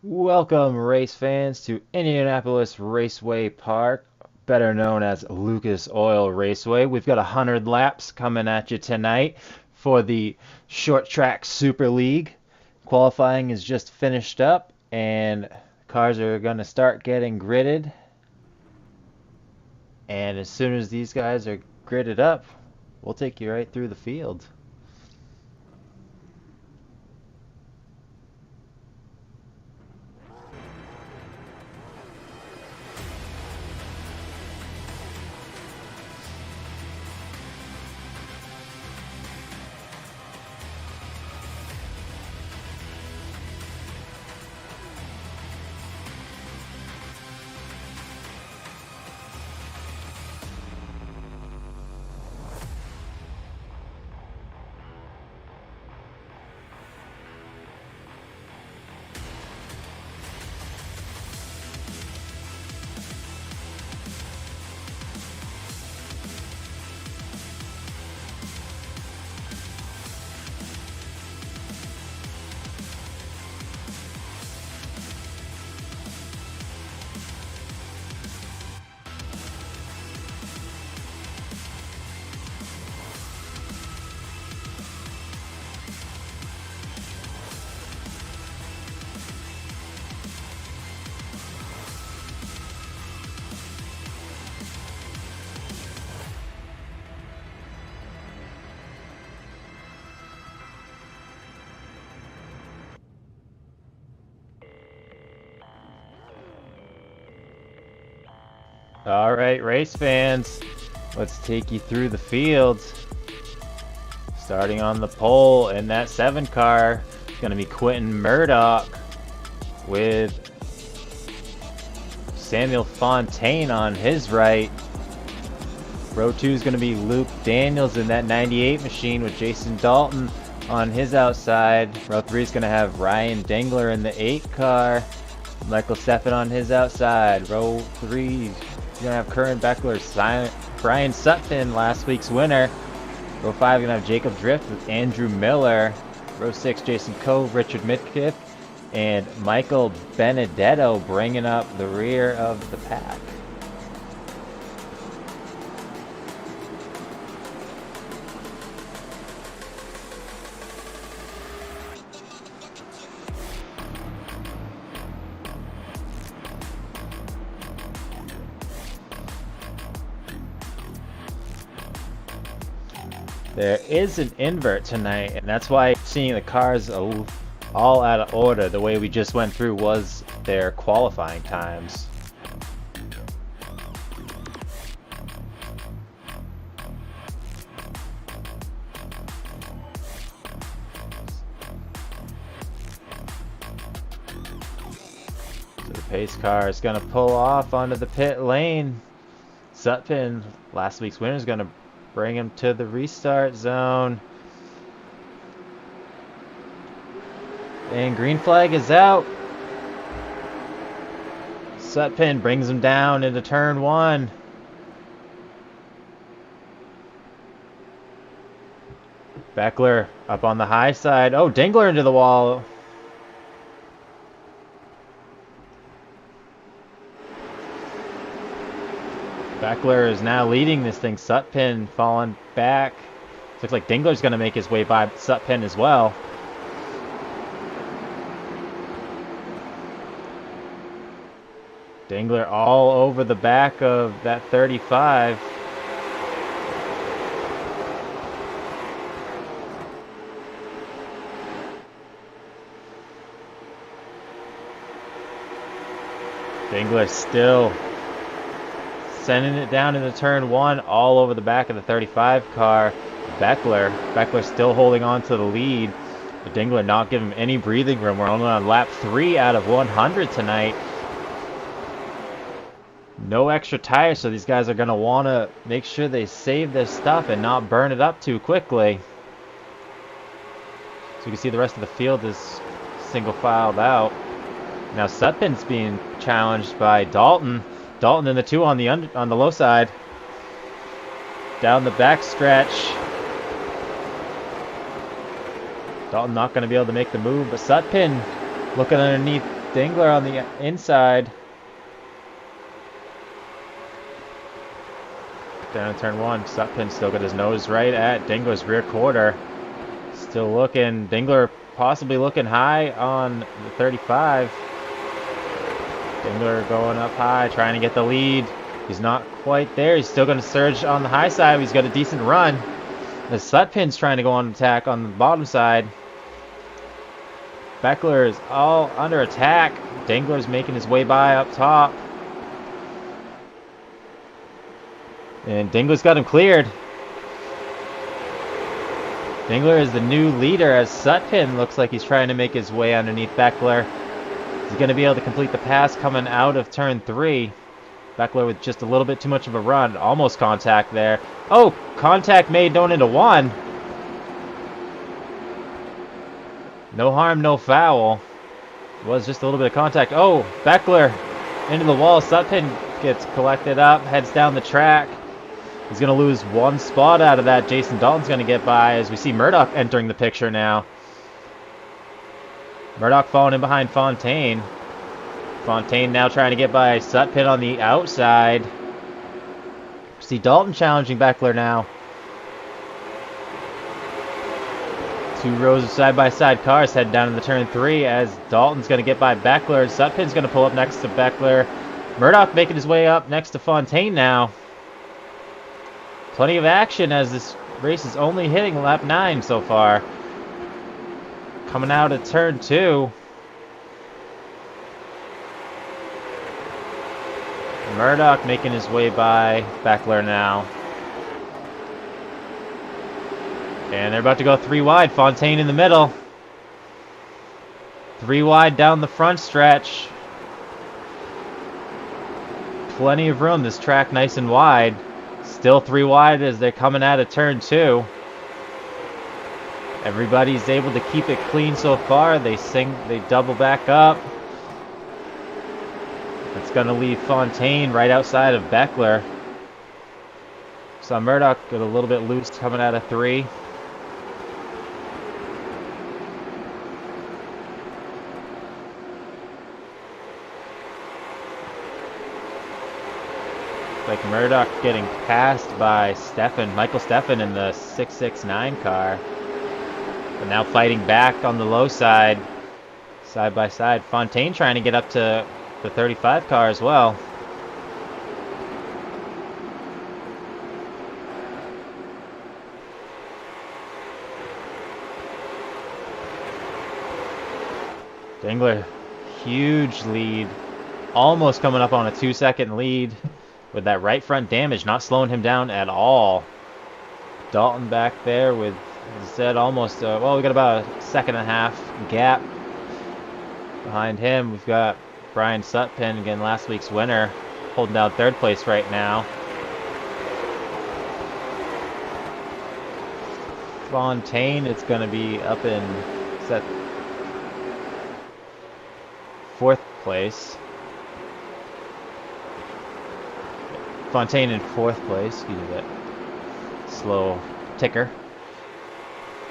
Welcome, race fans, to Indianapolis Raceway Park, better known as Lucas Oil Raceway. We've got 100 laps coming at you tonight for the Short Track Super League. Qualifying is just finished up, and cars are going to start getting gridded. And as soon as these guys are gridded up, we'll take you right through the field. All right, race fans, let's take you through the fields. Starting on the pole in that 7 car, it's going to be Quentin Murdoch with Samuel Fontaine on his right. Row 2 is going to be Luke Daniels in that 98 machine with Jason Dalton on his outside. Row 3 is going to have Ryan Dengler in the 8 car. Michael Steffen on his outside. Row 3 is going to have Curran Beckler, Brian Sutphin, last week's winner. Row 5 going to have Jacob Drift with Andrew Miller. Row 6, Jason Cove, Richard Midkiff, and Michael Benedetto bringing up the rear of the pack. There is an invert tonight, and that's why seeing the cars all out of order the way we just went through was their qualifying times. So the pace car is going to pull off onto the pit lane. Sutphin, last week's winner, is going to bring him to the restart zone. And green flag is out. Sutphin brings him down into turn 1. Beckler up on the high side. Oh, Dingler into the wall. Beckler is now leading this thing. Sutphin falling back. Looks like Dingler's going to make his way by Sutphin as well. Dingler all over the back of that 35. Dingler still sending it down into turn 1, all over the back of the 35 car. Beckler still holding on to the lead. But Dingler not giving him any breathing room. We're only on lap 3 out of 100 tonight. No extra tires, so these guys are going to want to make sure they save their stuff and not burn it up too quickly. So you can see the rest of the field is single filed out. Now Sutphin's being challenged by Dalton. Dalton in the 2 on the low side. Down the back stretch. Dalton not going to be able to make the move, but Sutphin looking underneath Dingler on the inside. Down in turn one. Sutpin still got his nose right at Dingler's rear quarter. Still looking. Dingler possibly looking high on the 35. Dingler going up high, trying to get the lead. He's not quite there. He's still going to surge on the high side. He's got a decent run. The Sutpin's trying to go on attack on the bottom side. Beckler is all under attack. Dingler's making his way by up top. And Dingler's got him cleared. Dingler is the new leader as Sutpin looks like he's trying to make his way underneath Beckler. He's going to be able to complete the pass coming out of turn 3. Beckler with just a little bit too much of a run. Almost contact there. Oh, contact made going into 1. No harm, no foul. It was just a little bit of contact. Oh, Beckler into the wall. Sutpin gets collected up, heads down the track. He's going to lose 1 spot out of that. Jason Dalton's going to get by as we see Murdoch entering the picture now. Murdoch falling in behind Fontaine. Fontaine now trying to get by Sutpin on the outside. See Dalton challenging Beckler now. 2 rows of side-by-side cars head down in the turn 3 as Dalton's going to get by Beckler. Sutpin's going to pull up next to Beckler. Murdoch making his way up next to Fontaine now. Plenty of action as this race is only hitting lap 9 so far. Coming out of turn 2. Murdoch making his way by Beckler now. And they're about to go 3 wide. Fontaine in the middle. 3 wide down the front stretch. Plenty of room. This track nice and wide. Still 3 wide as they're coming out of turn 2. Everybody's able to keep it clean so far. They double back up. It's going to leave Fontaine right outside of Beckler. So Murdoch got a little bit loose coming out of 3. Like Murdoch getting passed by Michael Steffen in the 669 car. But now fighting back on the low side by side. Fontaine trying to get up to the 35 car as well. Dingler, huge lead. Almost coming up on a 2-second lead. With that right front damage, not slowing him down at all. Dalton back there with, as I said, almost, well, we got about a 1.5-second gap behind him. We've got Brian Sutpin, again, last week's winner, holding down 3rd place right now. Fontaine, it's going to be up in 4th place. Fontaine in 4th place. Excuse me, that slow ticker.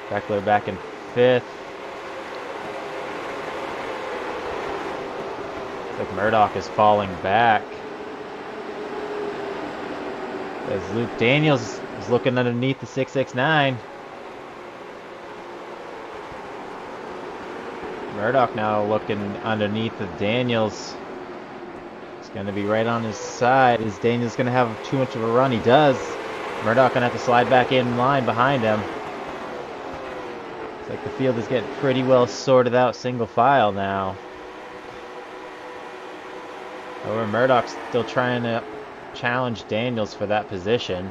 Beckler back in 5th. Looks like Murdoch is falling back. As Luke Daniels is looking underneath the 669. Murdoch now looking underneath the Daniels. Going to be right on his side. Is Daniels going to have too much of a run? He does. Murdoch going to have to slide back in line behind him. It's like the field is getting pretty well sorted out single file now. However, Murdoch's still trying to challenge Daniels for that position.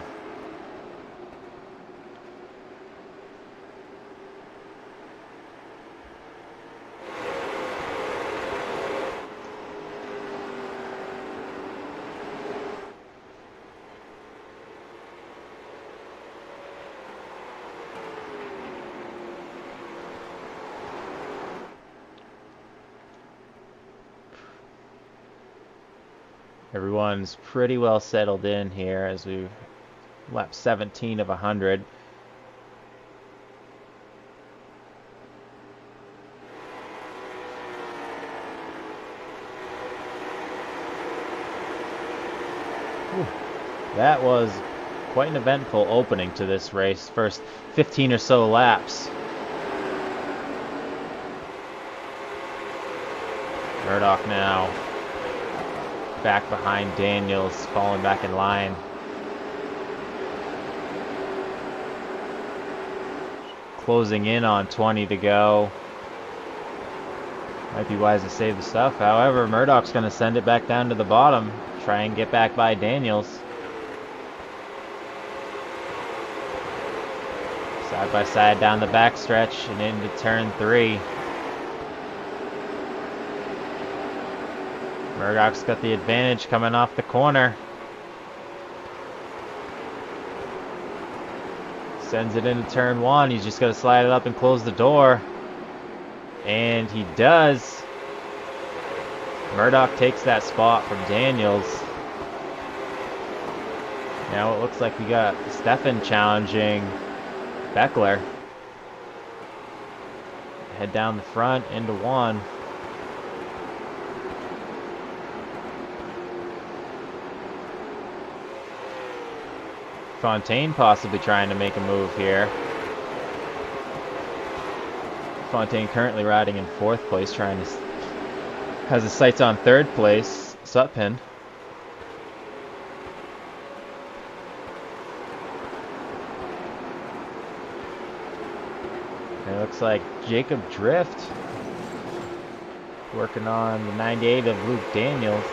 Everyone's pretty well settled in here as we lap 17 of 100. Whew. That was quite an eventful opening to this race. First 15 or so laps. Murdoch now back behind Daniels, falling back in line. Closing in on 20 to go. Might be wise to save the stuff. However, Murdoch's going to send it back down to the bottom. Try and get back by Daniels. Side by side down the backstretch and into turn 3. Murdoch's got the advantage coming off the corner. Sends it into turn 1. He's just got to slide it up and close the door. And he does. Murdoch takes that spot from Daniels. Now it looks like we got Stefan challenging Beckler. Head down the front into 1. Fontaine possibly trying to make a move here. Fontaine currently riding in 4th place, trying to has his sights on 3rd place. Sutpin. It looks like Jacob Drift working on the 98 of Luke Daniels.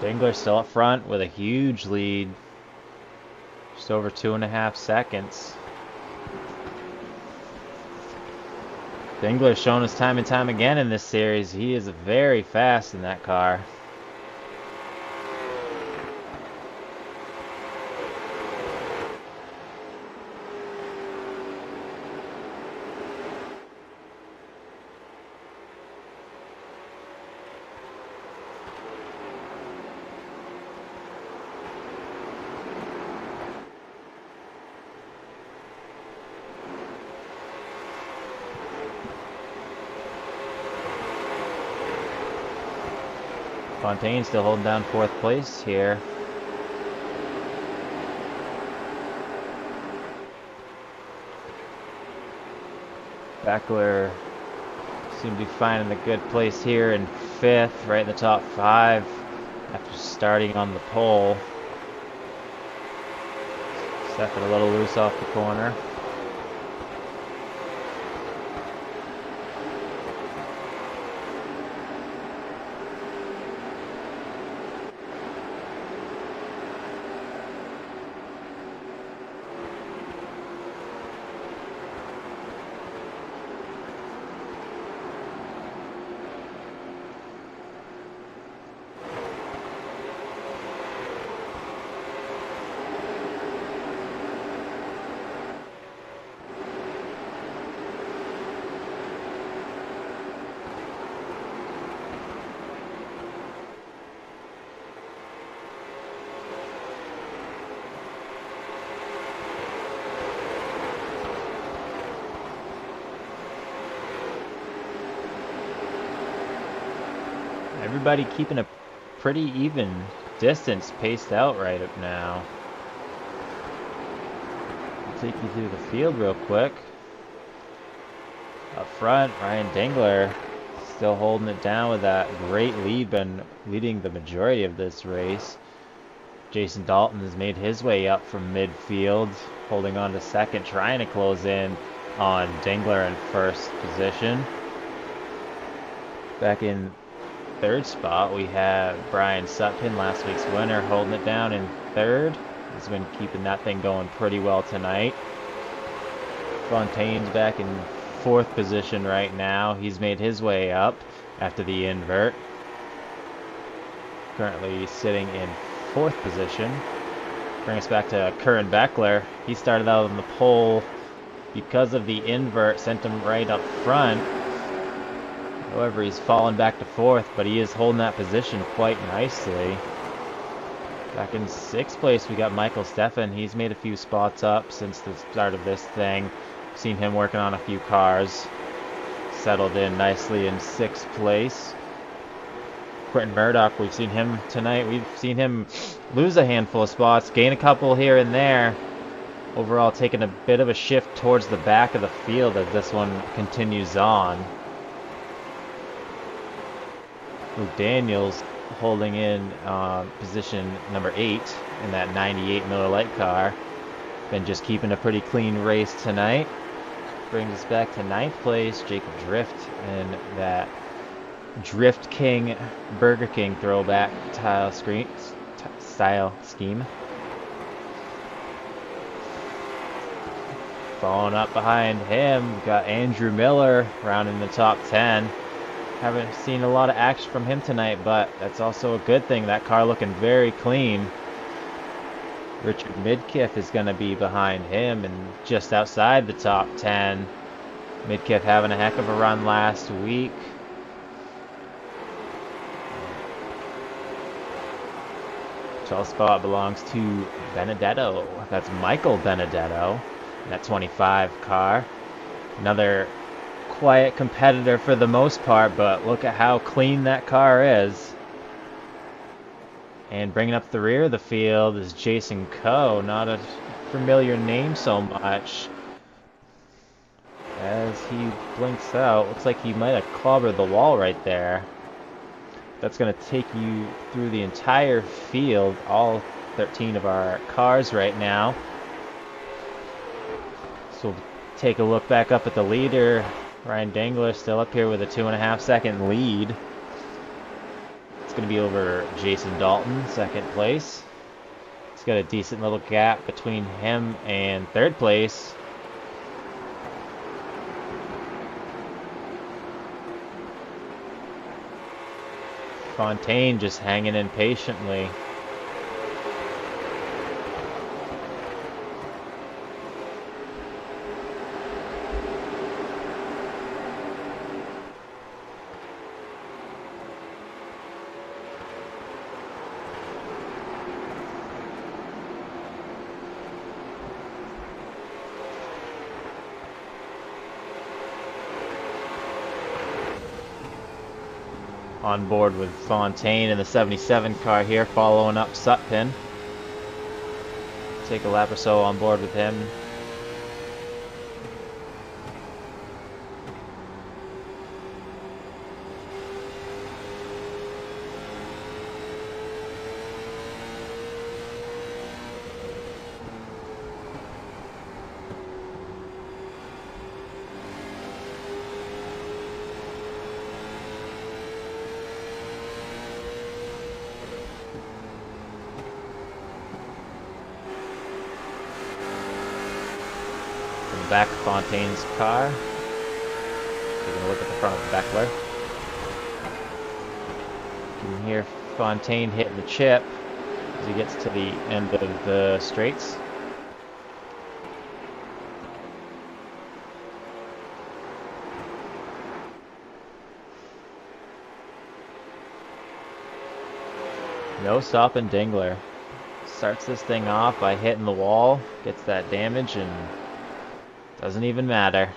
Dingler still up front with a huge lead. Just over 2.5 seconds. Dingler's shown us time and time again in this series. He is very fast in that car. Fontaine still holding down 4th place here. Beckler seems to be finding a good place here in 5th, right in the top 5 after starting on the pole. Stepping a little loose off the corner. Everybody keeping a pretty even distance paced out right up now. I'll take you through the field real quick. Up front, Ryan Dingler still holding it down with that great lead, been leading the majority of this race. Jason Dalton has made his way up from midfield, holding on to 2nd, trying to close in on Dingler in 1st position. Back in 3rd spot, we have Brian Sutpin, last week's winner, holding it down in 3rd. He's been keeping that thing going pretty well tonight. Fontaine's back in 4th position right now. He's made his way up after the invert. Currently sitting in 4th position. Bring us back to Curran Beckler. He started out on the pole because of the invert, sent him right up front. However, he's fallen back to 4th, but he is holding that position quite nicely. Back in 6th place, we got Michael Steffen. He's made a few spots up since the start of this thing. Seen him working on a few cars. Settled in nicely in 6th place. Quentin Murdoch, we've seen him tonight. We've seen him lose a handful of spots, gain a couple here and there. Overall, taking a bit of a shift towards the back of the field as this one continues on. Luke Daniels holding in position number 8 in that 98 Miller Lite car. Been just keeping a pretty clean race tonight. Brings us back to 9th place, Jacob Drift in that Drift King Burger King throwback style scheme. Following up behind him, we've got Andrew Miller rounding the top 10. Haven't seen a lot of action from him tonight, but that's also a good thing. That car looking very clean. Richard Midkiff is going to be behind him and just outside the top 10. Midkiff having a heck of a run last week. 12th spot belongs to Benedetto. That's Michael Benedetto. That 25 car. Another quiet competitor for the most part, but look at how clean that car is. And bringing up the rear of the field is Jason Coe. Not a familiar name so much. As he blinks out, looks like he might have clobbered the wall right there. That's going to take you through the entire field, all 13 of our cars right now. So we'll take a look back up at the leader. Ryan Dangler still up here with a 2.5 second lead. It's going to be over Jason Dalton, 2nd place. It's got a decent little gap between him and 3rd place. Fontaine just hanging in patiently. On board with Fontaine in the 77 car here, following up Sutpin. Take a lap or so on board with him. Back of Fontaine's car. Taking a look at the front of Beckler. You can hear Fontaine hitting the chip as he gets to the end of the straights. No stopping Dingler. Starts this thing off by hitting the wall, gets that damage, and doesn't even matter.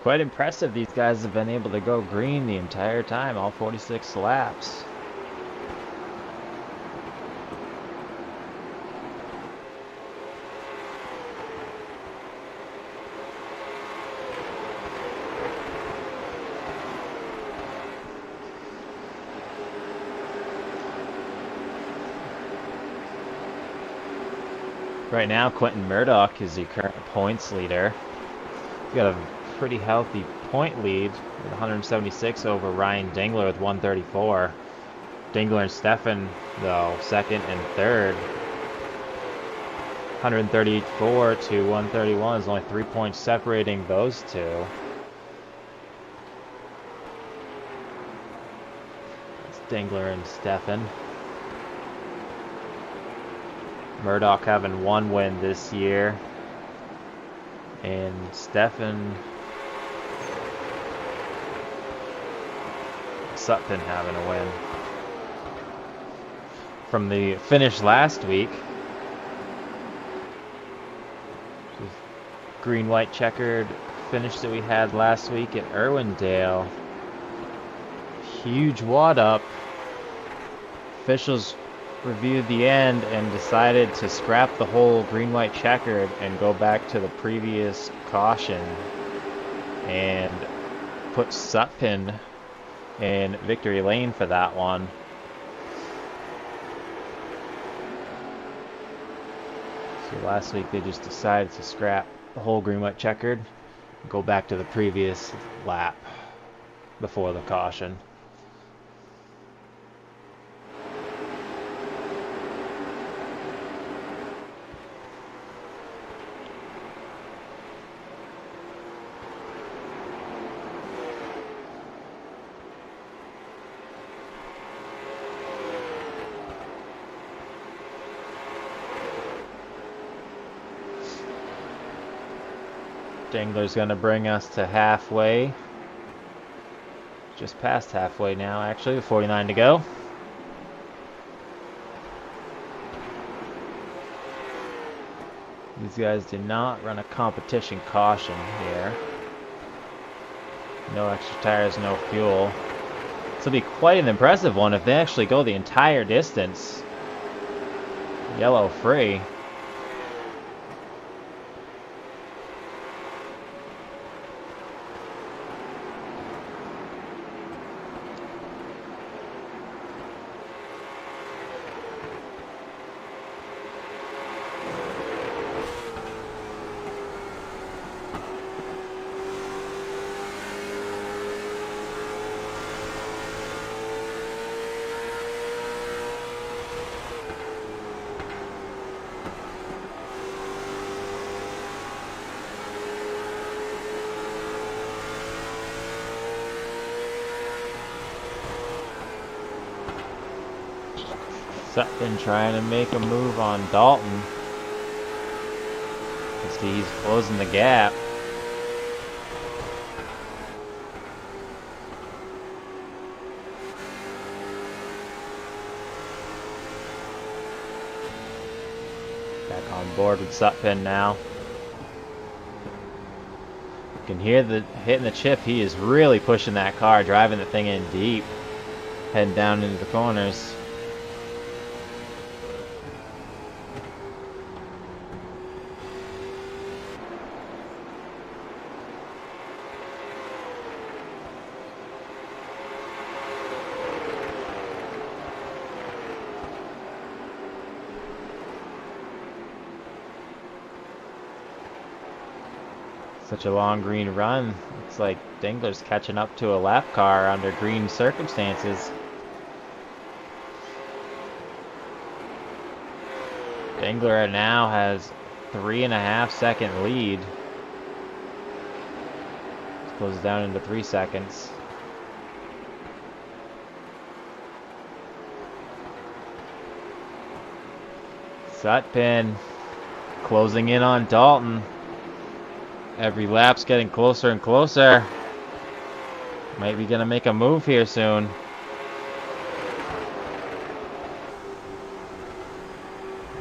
Quite impressive. These guys have been able to go green the entire time, all 46 laps. Right now, Quentin Murdoch is the current points leader. He's got a pretty healthy point lead with 176 over Ryan Dingler with 134. Dingler and Stefan, though, second and third. 134 to 131 is only 3 points separating those two. It's Dingler and Stefan. Murdoch having one win this year, and Stefan Sutton having a win. From the finish last week, green-white checkered finish that we had last week at Irwindale. Huge wad up. Officials reviewed the end and decided to scrap the whole green-white checkered and go back to the previous caution and put Sutpin in victory lane for that one. So last week they just decided to scrap the whole green-white checkered and go back to the previous lap before the caution. Dingler's going to bring us to halfway. Just past halfway now, actually, 49 to go. These guys did not run a competition caution here. No extra tires, no fuel. This will be quite an impressive one if they actually go the entire distance. Yellow free. Sutton trying to make a move on Dalton. You see he's closing the gap. Back on board with Sutpin now. You can hear the hitting the chip. He is really pushing that car, driving the thing in deep, heading down into the corners. Such a long green run. Looks like Dingler's catching up to a lap car under green circumstances. Dingler now has 3.5 second lead. Goes down into 3 seconds. Sutpin closing in on Dalton. Every lap's getting closer and closer. Might be gonna make a move here soon.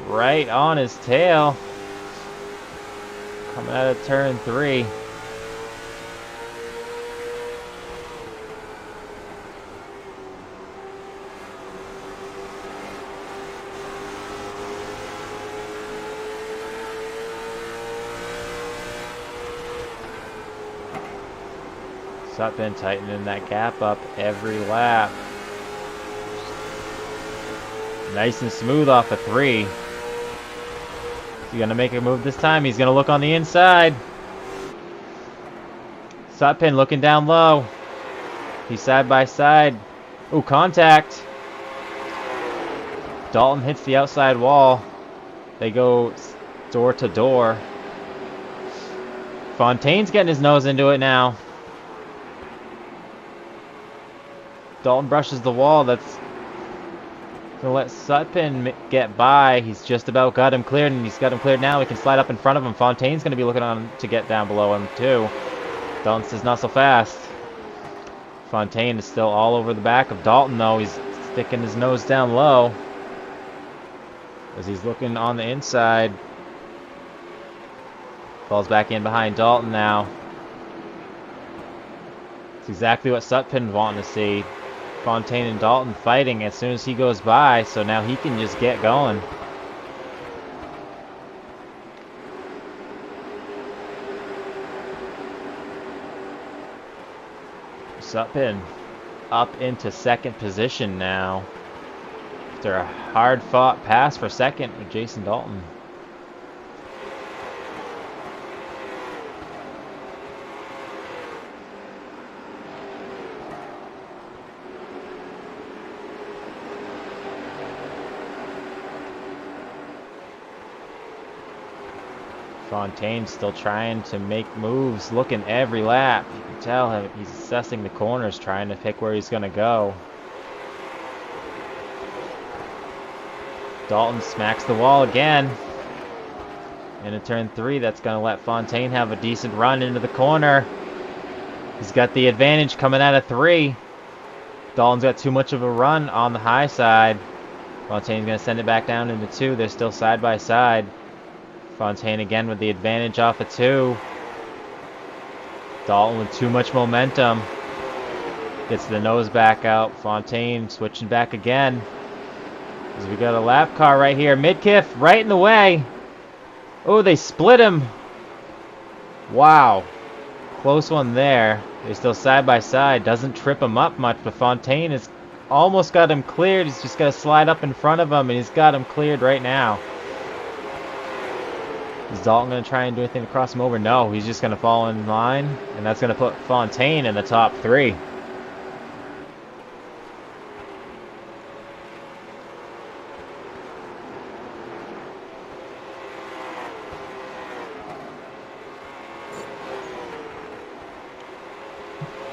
Right on his tail. Coming out of turn 3. Sutphin tightening that gap up every lap. Nice and smooth off of 3. He's gonna make a move this time. He's gonna look on the inside. Sutphin looking down low. He's side by side. Ooh, contact. Dalton hits the outside wall. They go door to door. Fontaine's getting his nose into it now. Dalton brushes the wall. That's gonna let Sutphin get by. He's just about got him cleared, and he's got him cleared now. He can slide up in front of him. Fontaine's gonna be looking on to get down below him too. Dalton says not so fast. Fontaine is still all over the back of Dalton though. He's sticking his nose down low as he's looking on the inside. Falls back in behind Dalton now. It's exactly what Sutphin wanting to see. Fontaine and Dalton fighting as soon as he goes by, so now he can just get going. Sutphin up into second position now after a hard-fought pass for second with Jason Dalton. Fontaine's still trying to make moves, looking every lap. You can tell he's assessing the corners, trying to pick where he's going to go. Dalton smacks the wall again. Into turn 3, that's going to let Fontaine have a decent run into the corner. He's got the advantage coming out of 3. Dalton's got too much of a run on the high side. Fontaine's going to send it back down into 2. They're still side by side. Fontaine again with the advantage off of 2. Dalton with too much momentum. Gets the nose back out. Fontaine switching back again. As we got a lap car right here. Midkiff right in the way. Oh, they split him. Wow. Close one there. They're still side by side. Doesn't trip him up much, but Fontaine has almost got him cleared. He's just got to slide up in front of him, and he's got him cleared right now. Is Dalton going to try and do anything to cross him over? No, he's just going to fall in line, and that's going to put Fontaine in the top 3.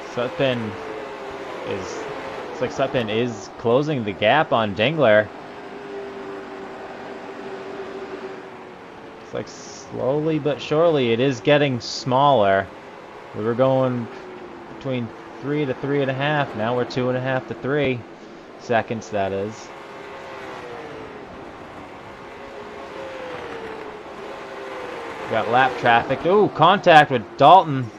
Sutphin is, looks like Sutphin is closing the gap on Dingler. It's like slowly but surely it is getting smaller. We were going between 3 to 3.5. Now we're 2.5 to 3 seconds, that is. We got lap traffic. Ooh, contact with Dalton.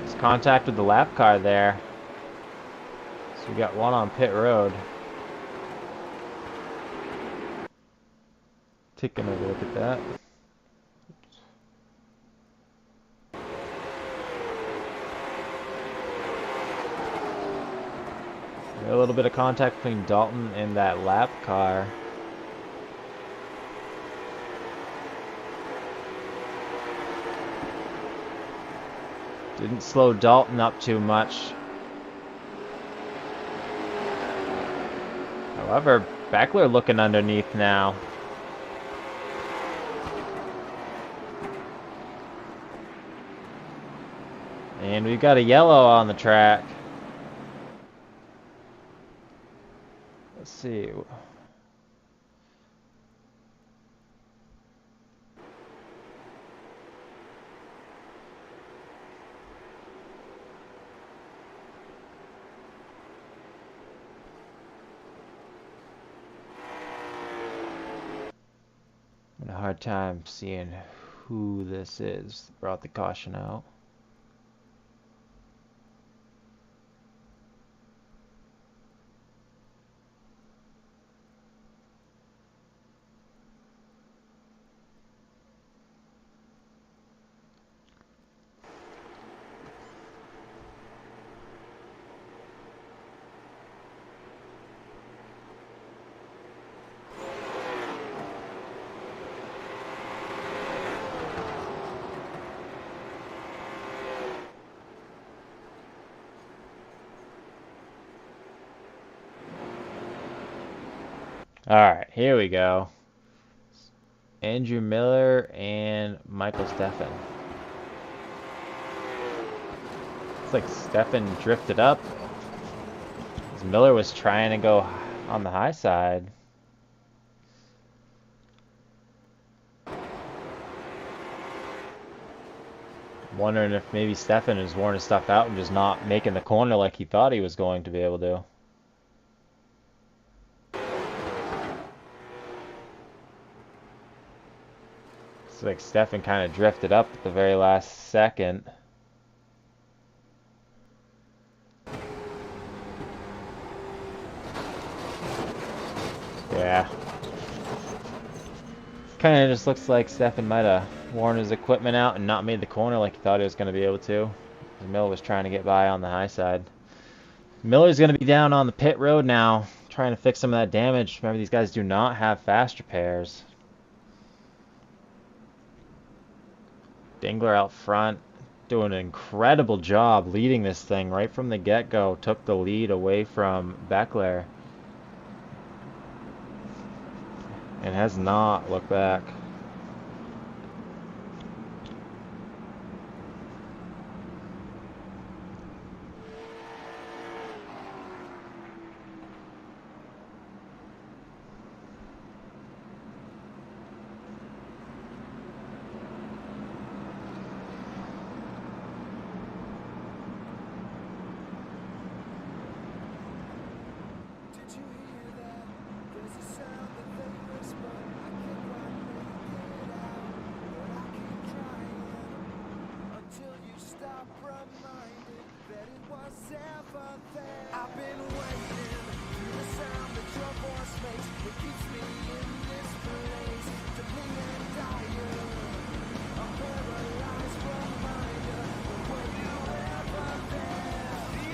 It's contact with the lap car there. So we got one on pit road. Taking a look at that. A little bit of contact between Dalton and that lap car. Didn't slow Dalton up too much. However, Beckler looking underneath now. And we've got a yellow on the track. Let's see. I'm having a hard time seeing who this is. Brought the caution out. Alright, here we go. Andrew Miller and Michael Steffen. It's like Steffen drifted up. Miller was trying to go on the high side. Wondering if maybe Steffen is wearing his stuff out and just not making the corner like he thought he was going to be able to. It's like Steffen kind of drifted up at the very last second. Yeah. Kind of just looks like Steffen might have worn his equipment out and not made the corner like he thought he was going to be able to. Miller was trying to get by on the high side. Miller's going to be down on the pit road now, trying to fix some of that damage. Remember, these guys do not have fast repairs. Dingler out front, doing an incredible job leading this thing right from the get-go. Took the lead away from Beckler. And has not looked back.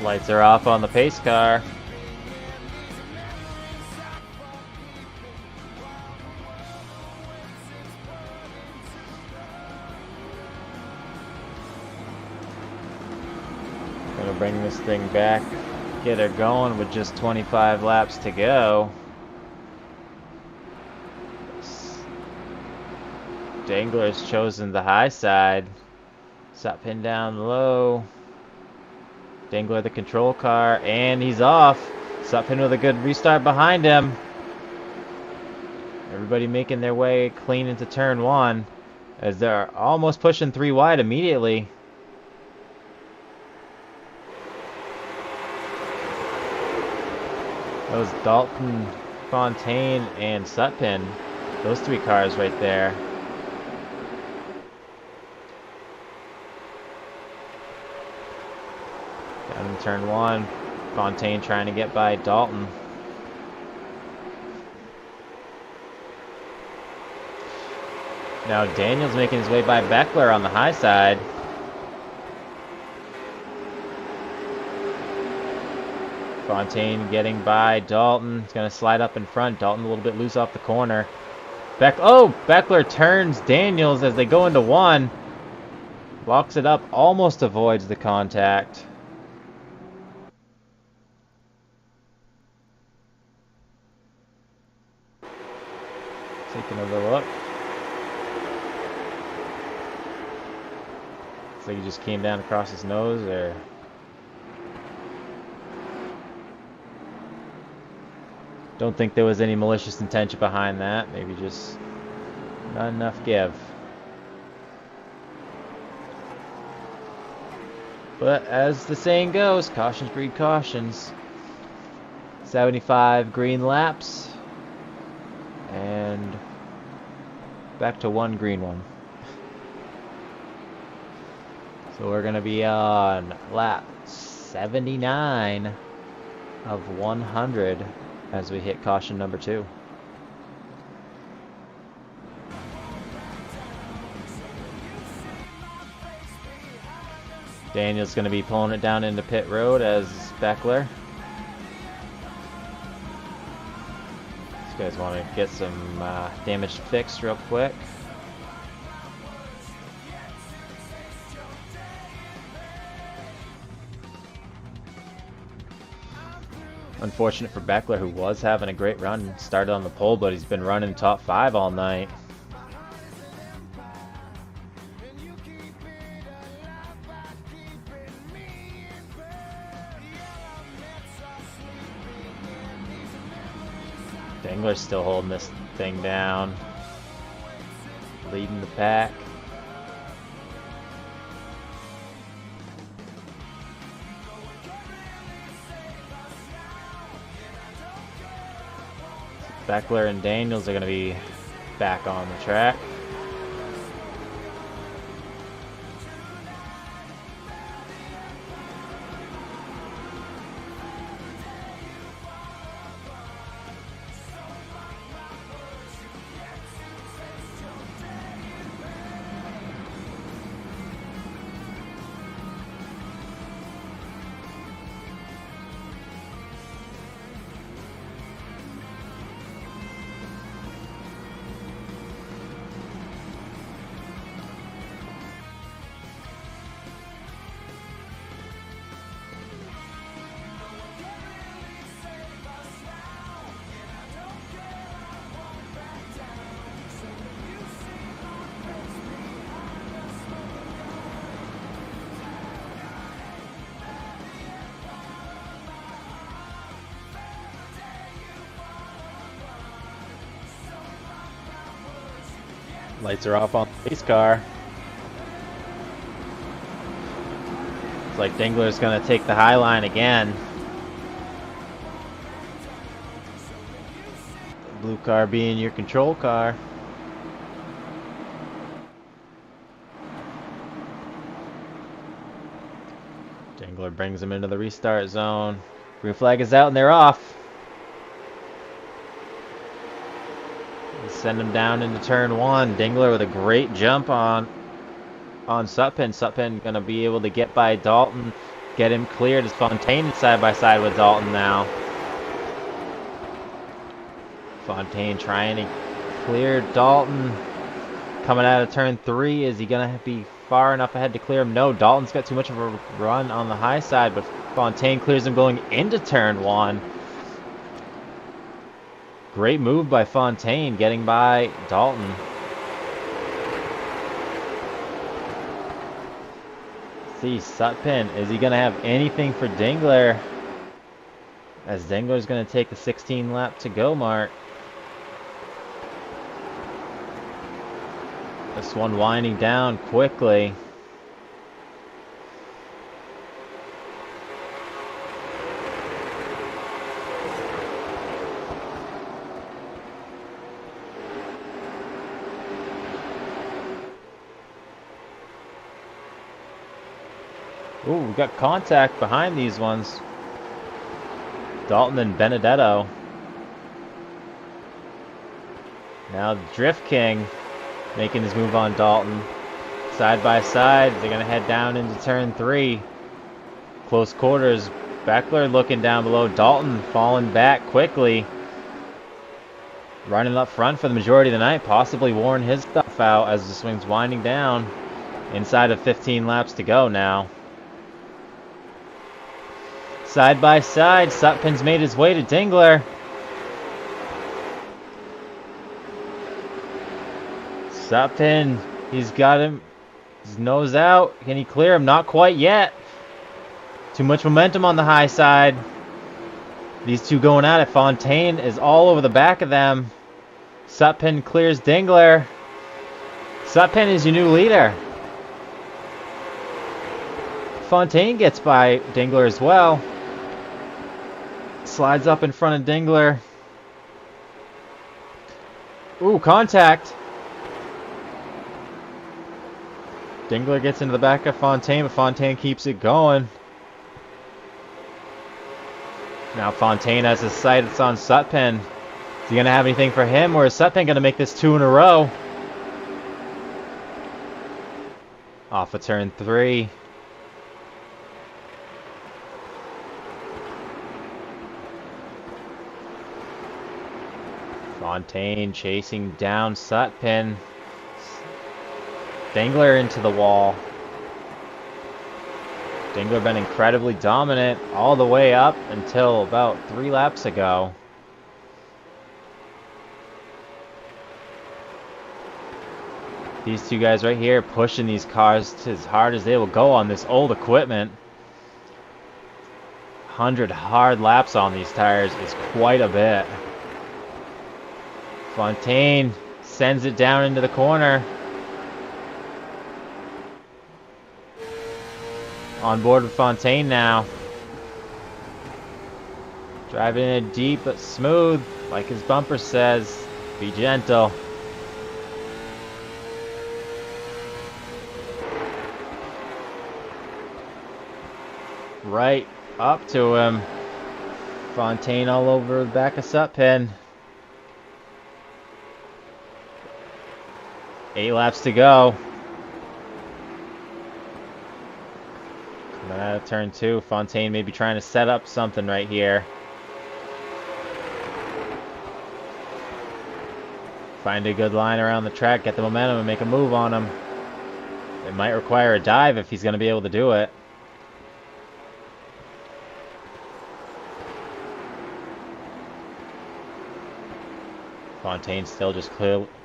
Lights are off on the pace car. Gonna bring this thing back, get her going with just 25 laps to go. Dangler's chosen the high side. Sutpin down low. Dangler the control car, and he's off. Sutpin with a good restart behind him. Everybody making their way clean into turn one, as they're almost pushing 3 wide immediately. That was Dalton, Fontaine, and Sutpin. Those 3 cars right there. Down in turn one, Fontaine trying to get by Dalton. Now Daniel's making his way by Beckler on the high side. Fontaine getting by Dalton. He's going to slide up in front. Dalton a little bit loose off the corner. Beckler turns Daniels as they go into one. Locks it up, almost avoids the contact. Taking another look. Looks like he just came down across his nose there. Don't think there was any malicious intention behind that. Maybe just not enough give. But as the saying goes, cautions breed cautions. 75 green laps. And back to 1 green one. So we're going to be on lap 79 of 100 as we hit caution number 2. Daniel's going to be pulling it down into pit road as Beckler. You guys want to get some damage fixed real quick. Unfortunate for Beckler, who was having a great run. Started on the pole, but he's been running top 5 all night. Dingler's still holding this thing down. Leading the pack. Beckler and Daniels are going to be back on the track. Lights are off on the pace car. It's like Dingler's going to take the high line again. The blue car being your control car. Dingler brings him into the restart zone. Green flag is out and they're off. Send him down into turn 1. Dingler with a great jump on Sutpin. Sutpin gonna be able to get by Dalton, get him cleared as Fontaine is side by side with Dalton now. Fontaine trying to clear Dalton. Coming out of turn 3, is he gonna be far enough ahead to clear him? No, Dalton's got too much of a run on the high side, but Fontaine clears him going into turn 1. Great move by Fontaine, getting by Dalton. See, Sutpin, is he going to have anything for Dingler? As Dingler's going to take the 16 lap to go mark. This one winding down quickly. Ooh, we got contact behind these ones. Dalton and Benedetto. Now Drift King making his move on Dalton. Side by side, they're going to head down into turn 3. Close quarters. Beckler looking down below. Dalton falling back quickly. Running up front for the majority of the night. Possibly worn his stuff out as the swing's winding down. Inside of 15 laps to go now. Side by side, Sutpin's made his way to Dingler. Sutpin, he's got him, his nose out. Can he clear him? Not quite yet. Too much momentum on the high side. These two going at it. Fontaine is all over the back of them. Sutpin clears Dingler. Sutpin is your new leader. Fontaine gets by Dingler as well. Slides up in front of Dingler. Ooh, contact. Dingler gets into the back of Fontaine, but Fontaine keeps it going. Now Fontaine has his sights on Sutpin. Is he going to have anything for him, or is Sutpin going to make this 2 in a row? Off of turn 3. Fontaine chasing down Sutpin. Dingler into the wall. Dingler been incredibly dominant all the way up until about 3 laps ago. These two guys right here pushing these cars as hard as they will go on this old equipment. 100 hard laps on these tires is quite a bit. Fontaine sends it down into the corner. On board with Fontaine now. Driving it deep but smooth, like his bumper says. Be gentle. Right up to him. Fontaine all over the back of Sutpin. 8 laps to go. Coming out of turn 2, Fontaine may be trying to set up something right here. Find a good line around the track, get the momentum, and make a move on him. It might require a dive if he's going to be able to do it. Fontaine still just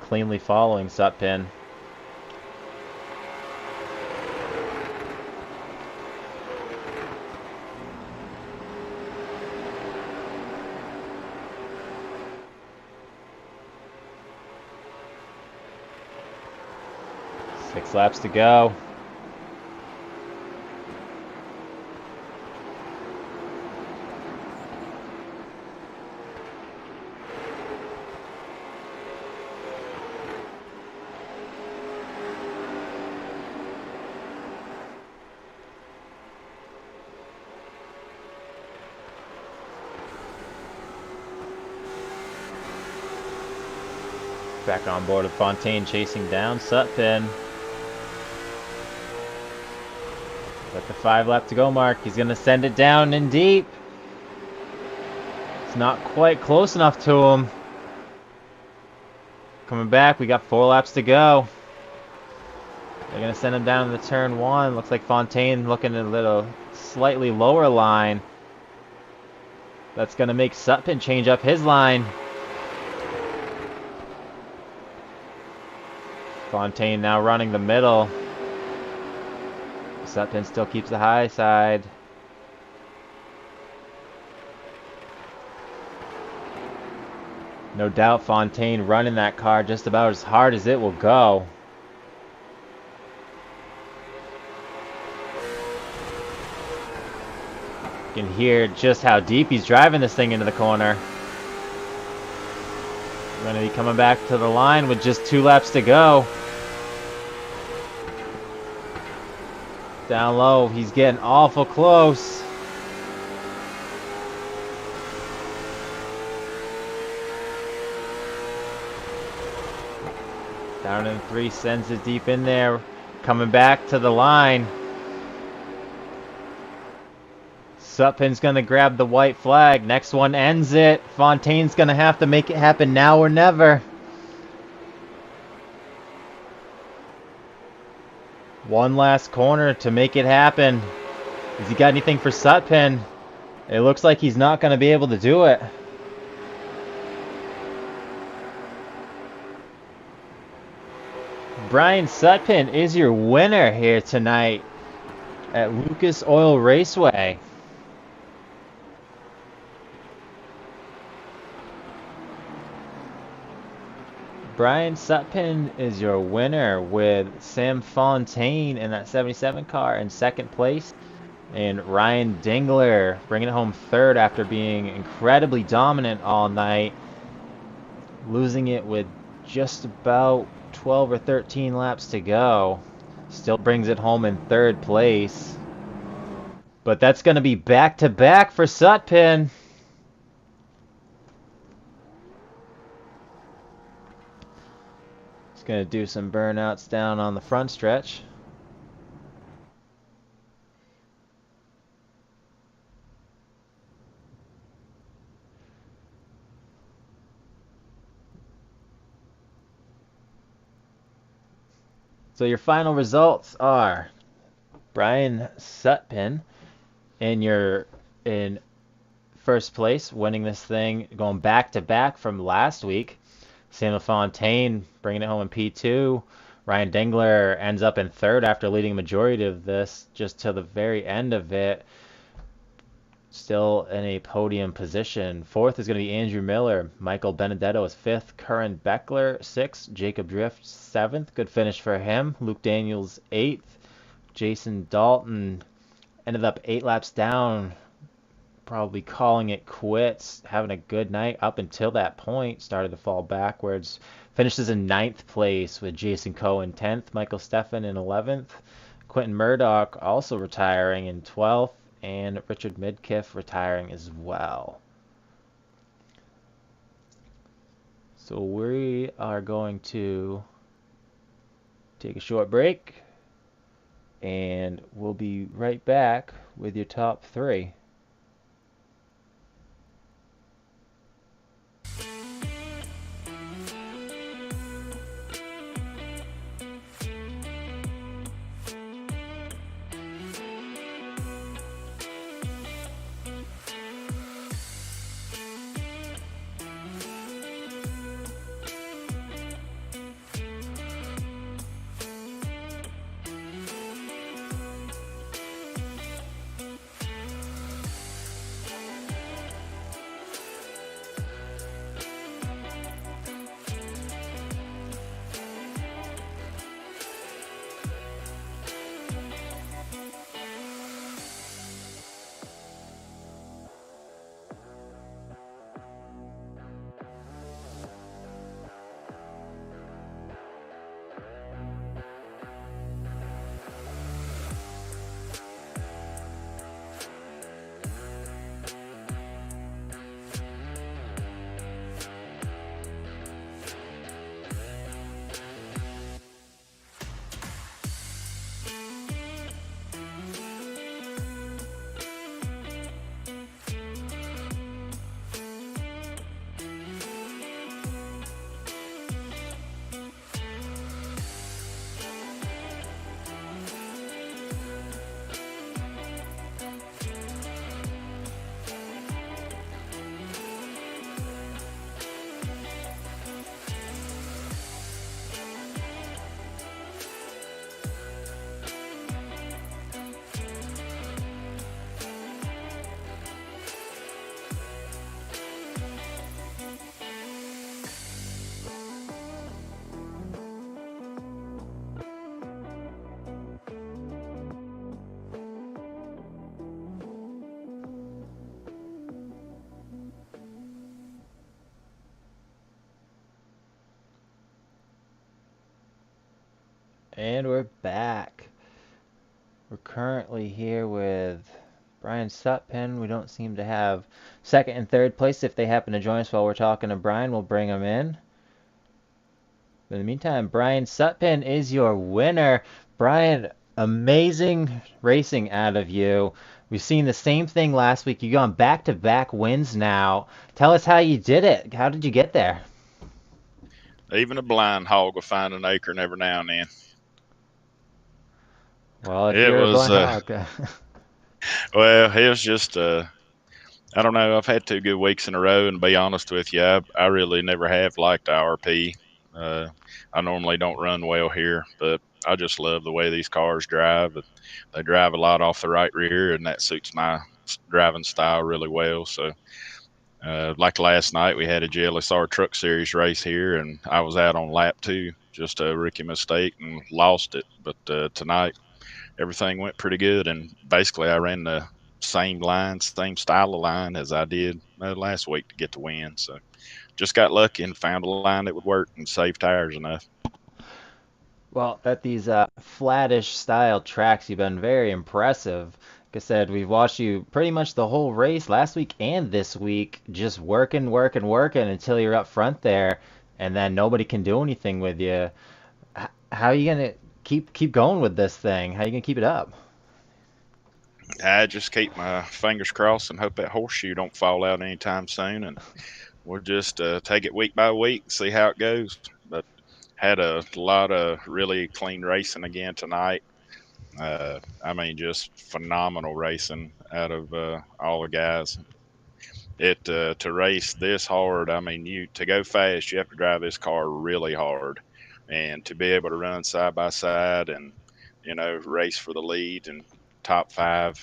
cleanly following Sutpin. Six laps to go. Back on board with Fontaine chasing down Sutpin. At the 5 lap to go mark, he's going to send it down in deep. It's not quite close enough to him. Coming back, we got 4 laps to go. They're going to send him down to the turn 1. Looks like Fontaine looking at a little slightly lower line. That's going to make Sutpin change up his line. Fontaine now running the middle. Sutpin still keeps the high side. No doubt Fontaine running that car just about as hard as it will go. You can hear just how deep he's driving this thing into the corner. We're going to be coming back to the line with just 2 laps to go. Down low, he's getting awful close. Down in 3, sends it deep in there. Coming back to the line. Sutpin's going to grab the white flag. Next one ends it. Fontaine's going to have to make it happen now or never. One last corner to make it happen. Has he got anything for Sutpin? It looks like he's not going to be able to do it. Brian Sutpin is your winner here tonight at Lucas Oil Raceway. Brian Sutpin is your winner with Sam Fontaine in that 77 car in second place. And Ryan Dingler bringing it home third after being incredibly dominant all night. Losing it with just about 12 or 13 laps to go. Still brings it home in third place. But that's going to be back-to-back for Sutpin. Going to do some burnouts down on the front stretch. So your final results are Brian Sutpin in first place, winning this thing, going back to back from last week. Sam LaFontaine bringing it home in P2. Ryan Dengler ends up in third after leading majority of this, just to the very end of it. Still in a podium position. Fourth is going to be Andrew Miller. Michael Benedetto is fifth. Curran Beckler, sixth. Jacob Drift, seventh. Good finish for him. Luke Daniels, eighth. Jason Dalton ended up 8 laps down, probably calling it quits, having a good night up until that point. Started to fall backwards. Finishes in ninth place with Jason Cohen 10th, Michael Steffen in 11th, Quentin Murdoch also retiring in 12th, and Richard Midkiff retiring as well. So we are going to take a short break, and we'll be right back with your top three. And we're back. We're currently here with Brian Sutpin. We don't seem to have second and third place. If they happen to join us while we're talking to Brian, we'll bring them in. But in the meantime, Brian Sutpin is your winner. Brian, amazing racing out of you. We've seen the same thing last week. You've gone back-to-back wins now. Tell us how you did it. How did you get there? Even a blind hog will find an acorn every now and then. Well, if It you're a was, blind hog. well, it was just, I don't know. I've had 2 good weeks in a row, and to be honest with you, I really never have liked IRP. Uh, I normally don't run well here, but I just love the way these cars drive. They drive a lot off the right rear, and that suits my driving style really well. So, like last night, we had a GLSR Truck Series race here, and I was out on lap 2, just a rookie mistake, and lost it. But tonight, everything went pretty good, and basically, I ran the same line, same style of line as I did last week to get the win. So just got lucky and found a line that would work and save tires enough. Well, at these flattish style tracks, you've been very impressive. Like I said, we've watched you pretty much the whole race last week and this week, just working, working, working until you're up front there, and then nobody can do anything with you. How are you gonna keep going with this thing? How are you gonna keep it up? I just keep my fingers crossed and hope that horseshoe don't fall out anytime soon, and we'll just take it week by week, see how it goes. But had a lot of really clean racing again tonight. I mean, just phenomenal racing out of all the guys. It To race this hard, I mean, you to go fast, you have to drive this car really hard, and to be able to run side by side and race for the lead and top five,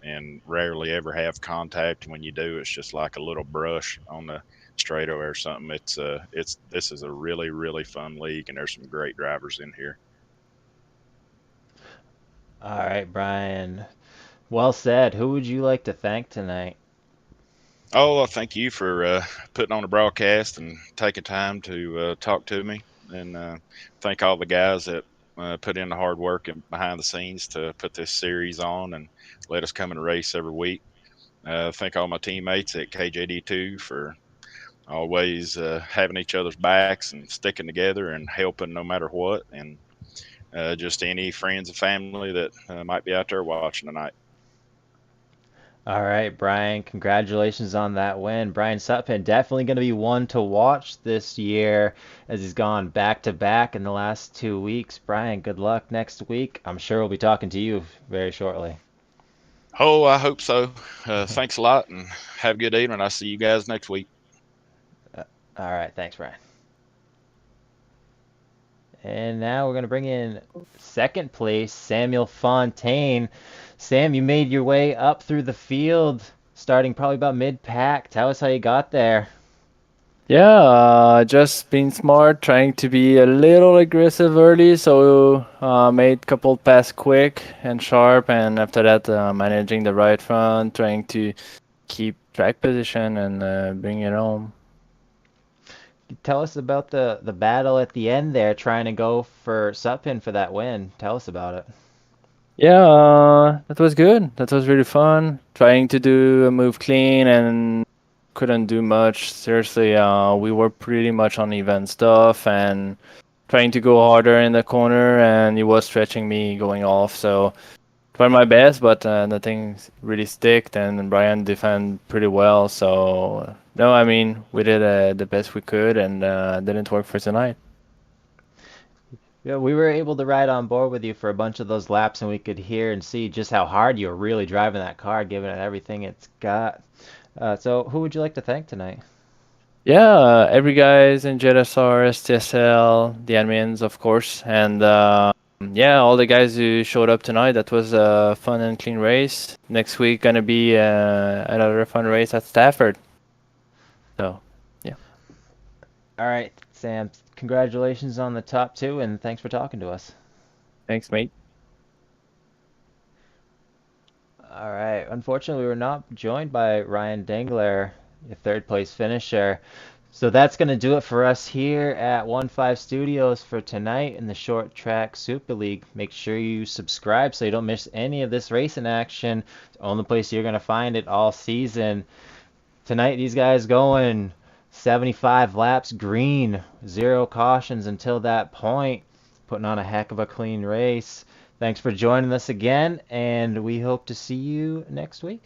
and rarely ever have contact. When you do, it's just like a little brush on the straightaway or something. It's this is a really fun league, and there's some great drivers in here. All right, Brian. Well said. Who would you like to thank tonight? Oh, well, thank you for putting on the broadcast and taking time to talk to me, and thank all the guys that put in the hard work and behind the scenes to put this series on and let us come and race every week. Thank all my teammates at KJD2 for always having each other's backs and sticking together and helping no matter what, and just any friends and family that might be out there watching tonight. All right, Brian, congratulations on that win. Brian Sutphin definitely going to be one to watch this year as he's gone back to back in the last 2 weeks. Brian, good luck next week. I'm sure we'll be talking to you very shortly. Oh, I hope so. Thanks a lot, and have a good evening. I'll see you guys next week. All right, thanks, Brian. And now we're going to bring in second place, Samuel Fontaine. Sam, you made your way up through the field, starting probably about mid-pack. Tell us how you got there. Yeah, just being smart, trying to be a little aggressive early, so made couple pass quick and sharp, and after that, managing the right front, trying to keep track position and bring it home. Tell us about the battle at the end there, trying to go for Sutphin for that win. Tell us about it. Yeah, that was good. That was really fun. Trying to do a move clean and couldn't do much. Seriously, we were pretty much on even stuff and trying to go harder in the corner, and he was stretching me going off. So tried my best, but nothing really sticked. And Brian defended pretty well. So no, I mean we did the best we could, and didn't work for tonight. Yeah, we were able to ride on board with you for a bunch of those laps, and we could hear and see just how hard you were really driving that car, giving it everything it's got. So, who would you like to thank tonight? Yeah, every guys in JSR, STSL, the admins, of course, and yeah, all the guys who showed up tonight. That was a fun and clean race. Next week gonna be another fun race at Stafford. So, yeah, All right, Sam, congratulations on the top two, and thanks for talking to us. thanks, mate. All right, unfortunately, we were not joined by Ryan Dengler, your third place finisher. So that's going to do it for us here at 1-5 Studios for tonight in the Short Track Super League. Make sure you subscribe so you don't miss any of this racing action. It's the only place you're going to find it all season. Tonight, these guys going 75 laps green, zero cautions until that point, putting on a heck of a clean race. Thanks for joining us again, and we hope to see you next week.